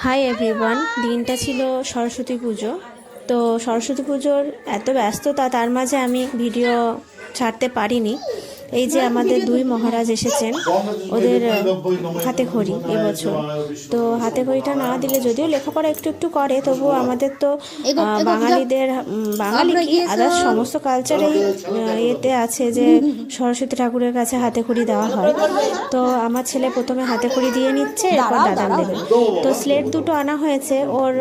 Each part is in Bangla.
Hi everyone. দিনটা ছিল সরস্বতী পুজো। তো সরস্বতী পুজোর এত ব্যস্ততা, তার মাঝে আমি ভিডিও ছাড়তে পারিনি। এই যে আমাদের দুই মহারাজ এসেছেন, ওদের হাতে খড়ি এবছর। তো হাতে খড়িটা না দিলে, যদিও লেখাপড়া একটু একটু করে, তবুও আমাদের তো বাঙালিদের বাঙালি কি আদার্স সমস্ত কালচারেই এতে আছে যে সরস্বতী ঠাকুরের কাছে হাতে খড়ি দেওয়া হয়। তো আমার ছেলে প্রথমে হাতে খড়ি দিয়ে নিচ্ছে, এরপর দাদান দেবে। তো স্লেট দুটো আনা হয়েছে, ওর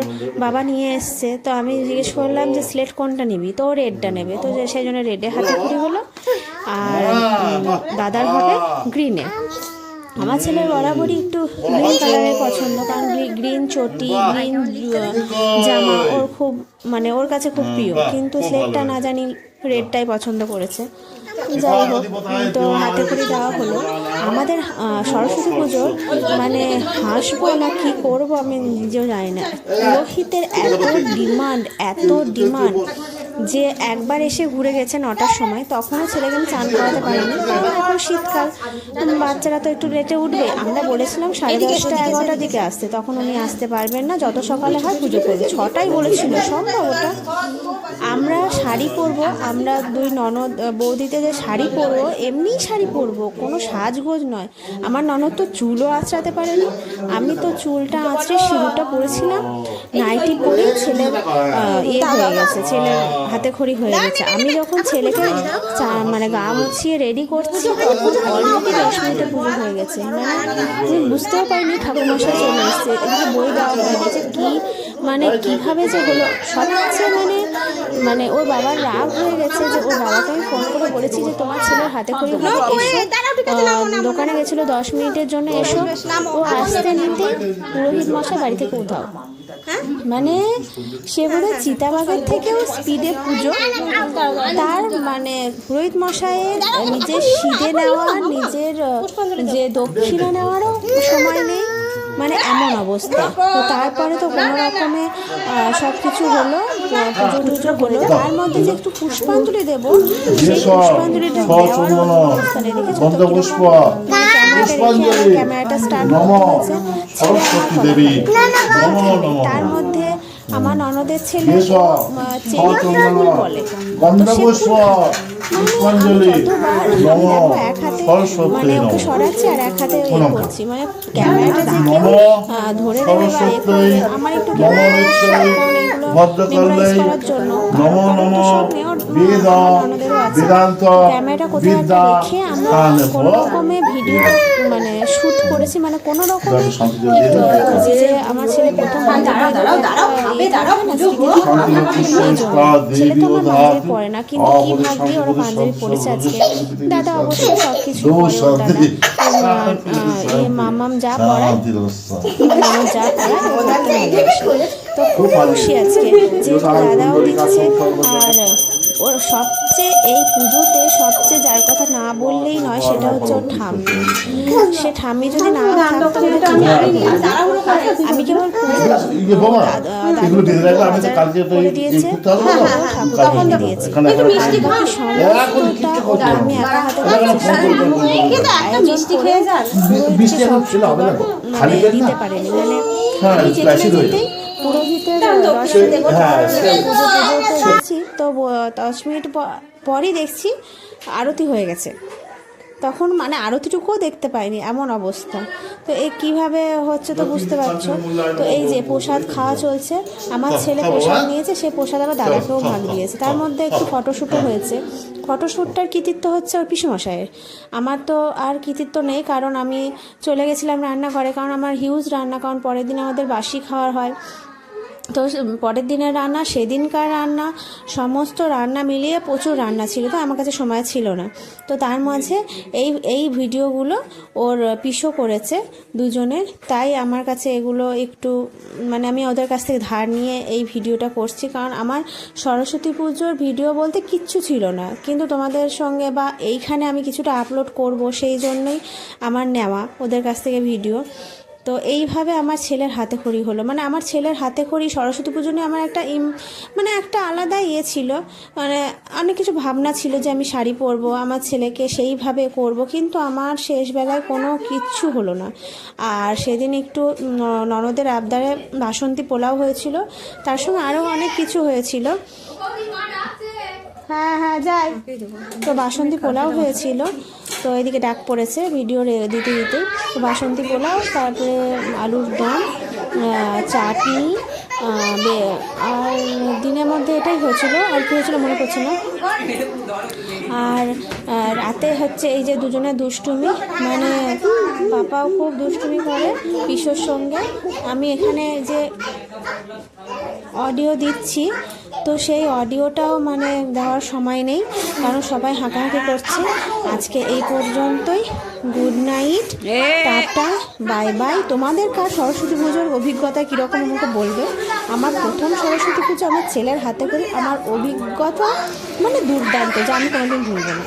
বাবা নিয়ে এসছে। তো আমি জিজ্ঞেস করলাম যে স্লেট কোনটা নিবি, তো ও রেডটা নেবে। তো সেই জন্য রেডে হাতে খড়ি হলো, আর দাদার হবে গ্রিনে। আমার ছেলের বরাবরই একটু গ্রিন কালারের পছন্দ, কারণ গ্রিন চটি, গ্রিন জামা ওর খুব ওর কাছে খুব প্রিয়। কিন্তু স্লেটটা না জানি রেডটাই পছন্দ করেছে। যাই হোক, তো হাতে করে দেওয়া হলো। আমাদের সরস্বতী পুজোর হাসবো না কি করবো আমি নিজেও জানি না। পুরোহিতের এত ডিমান্ড যে একবার এসে ঘুরে গেছে 9টার সময়, তখনও ছেলেকে আমি চান করাতে পারিনি, কারণ এখন শীতকাল, বাচ্চারা তো একটু লেটে উঠবে। আমরা বলেছিলাম 10:30 11টার দিকে আসতে, তখন উনি আসতে পারবেন না, যত সকালে হয় পুজো করবে। 6টায় বলেছিল, সম্ভব ওটা। আমরা শাড়ি পরবো, আমরা দুই ননদ বৌদিতে যে শাড়ি পরবো, এমনিই শাড়ি পরবো, কোনো সাজগোজ নয়। আমার ননদ তো চুলও আঁচড়াতে পারেনি, আমি তো চুলটা আঁচড়ে সিঁদুরটা পরেছিলাম, নাইটি পরে ছেলের হয়ে গেছে, ছেলের হাতে খড়ি হয়ে গেছে। আমি যখন ছেলেকে গা মুছিয়ে রেডি করছি, তখন অলরেডি 10 মিনিটে পুজো হয়ে গেছে। আমি বুঝতেও পারিনি ঠাকুরমশাই চলে এসছে। এদিকে বই দেওয়া হয়ে গেছে, কীভাবে যে হলো। সবচেয়ে ওর বাবার রাগ হয়ে গেছে যে ওর বাবাকে আমি ফোন করে বলেছি যে তোমার ছেলের হাতে খড়ি হবে, এসো। দোকানে গেছিলো 10 মিনিটের জন্য, এসো। ও আসতে নিতে পুরোহিত মশাই বাড়ি থেকে উধাও। সে বোধহয় চিতাবাঘের থেকেও স্পিডে পুজো। তার পুরোহিত মশাইয়ের নিজের সিঁদে নেওয়া, নিজের যে দক্ষিণা নেওয়ারও সময় নেই, এমন অবস্থা। তো তারপরে তো কোনো রকমে সব কিছু হলো, পুজো টুজো হলো। তার মধ্যে যে একটু পুষ্পাঞ্জলি দেবো, সেই পুষ্পাঞ্জলিটা দেওয়ারও অবস্থা নেই। দেখেছো তো ক্যামেরাটা স্টার্ট করতে হয়েছে। তার মধ্যে আমার ননদের ছেলে চেনা বলে, এক হাতে ওকে সরাচ্ছি আর এক হাতে করছি, ক্যামেরাটা যে কেউ ধরে নেবে বা আমার একটু করার জন্য ক্যামেরাটা কোথাও একটা রেখে আমরা কোনো রকমে ভিডিও শুট করেছি, কোনো রকমে। যে আমার ছেলে প্রথম ছেলে তো আমার পাঞ্জাবি পরে না, কিন্তু কি ভাগ্যে ওরা পাঞ্জাবি পরেছে আজকে। দাদা অবশ্যই সব কিছু মামাম যা পড়ায়, যা পড়ায় তো খুব খুশি আজকে যে দাদাও দিচ্ছে। আর ওর সবচেয়ে এই পুজোতে সবচেয়ে যার কথা না বললেই নয়, সেটা হচ্ছে ওর ঠাম্মি। সে ঠাম্মি যদি না থাকতো, আমি কেবল করে দিয়েছে, ঠাকুর দিয়েছে, সমস্তটা ওটা আমি একা হাতে দিতে পারিনি। আমি যেতে যেতেই পুরোহিতের পুজো তো 10 মিনিট পরই দেখছি আরতি হয়ে গেছে। তখন আরতিটুকুও দেখতে পাইনি, এমন অবস্থা। তো কীভাবে হচ্ছে তো বুঝতে পারছো। তো এই যে প্রসাদ খাওয়া চলছে, আমার ছেলে প্রসাদ নিয়েছে, সে প্রসাদ আবার দাদাকেও ভাগ দিয়েছে। তার মধ্যে একটু ফটোশ্যুটও হয়েছে। ফটোশ্যুটটার কৃতিত্ব হচ্ছে ওর পিসেমশাইয়ের। আমার তো আর কৃতিত্ব নেই, কারণ আমি চলে গেছিলাম রান্নাঘরে, কারণ আমার হিউজ রান্না, কারণ পরের দিন আমাদের বাসি খাওয়ার হয়। তো পরের দিনের রান্না, সেদিনকার রান্না, সমস্ত রান্না মিলিয়ে প্রচুর রান্না ছিল, তো আমার কাছে সময় ছিল না। তো তার মাঝে এই ভিডিওগুলো ওর পিসো করেছে দুজনের, তাই আমার কাছে এগুলো একটু আমি ওদের কাছ থেকে ধার নিয়ে এই ভিডিওটা করছি। কারণ আমার সরস্বতী পুজোর ভিডিও বলতে কিচ্ছু ছিল না, কিন্তু তোমাদের সঙ্গে বা এইখানে আমি কিছুটা আপলোড করব, সেই জন্যই আমার নেওয়া ওদের কাছ থেকে ভিডিও। তো এইভাবে আমার ছেলের হাতে খড়ি হলো, মানে আমার ছেলের হাতে খড়ি সরস্বতী পুজো নিয়ে আমার একটা মানে একটা আলাদা ছিল, মানে অনেক কিছু ভাবনা ছিল যে আমি শাড়ি পরবো, আমার ছেলেকে সেইভাবে করব, কিন্তু আমার শেষবেলায় কোনো কিচ্ছু হলো না। আর সেদিন একটু ননদের আবদারে বাসন্তী পোলাও হয়েছিল, তার সঙ্গে আরও অনেক কিছু হয়েছিল। হ্যাঁ যাই, তো বাসন্তী পোলাও হয়েছিল। তো এদিকে ডাক পড়েছে ভিডিও দিতে দিতে। তো বাসন্তী পোলাও, তারপরে আলুর দম, চাটনি, আর দিনের মধ্যে এটাই হয়েছিল। আর কি হয়েছিল মনে পড়ছে না। আর রাতে হচ্ছে এই যে দুজনে দুষ্টুমি, মানে পাপাও খুব দুষ্টুমি করে পিসোর সঙ্গে। আমি এখানে যে অডিও দিচ্ছি, তো সেই অডিওটাও মানে দেওয়ার সময় নেই, কারণ সবাই হাঁকাহাঁকি করছে। আজকে এই পর্যন্তই, good night, tata, bye bye. তোমাদের কার সরস্বতী পুজোর অভিজ্ঞতা কীরকম আমাকে বলবে। আমার প্রথম সরস্বতী পুজো আমার ছেলের হাতে করে, আমার অভিজ্ঞতা মানে দুর্দান্ত, যা আমি কোনোদিন ভুলব না।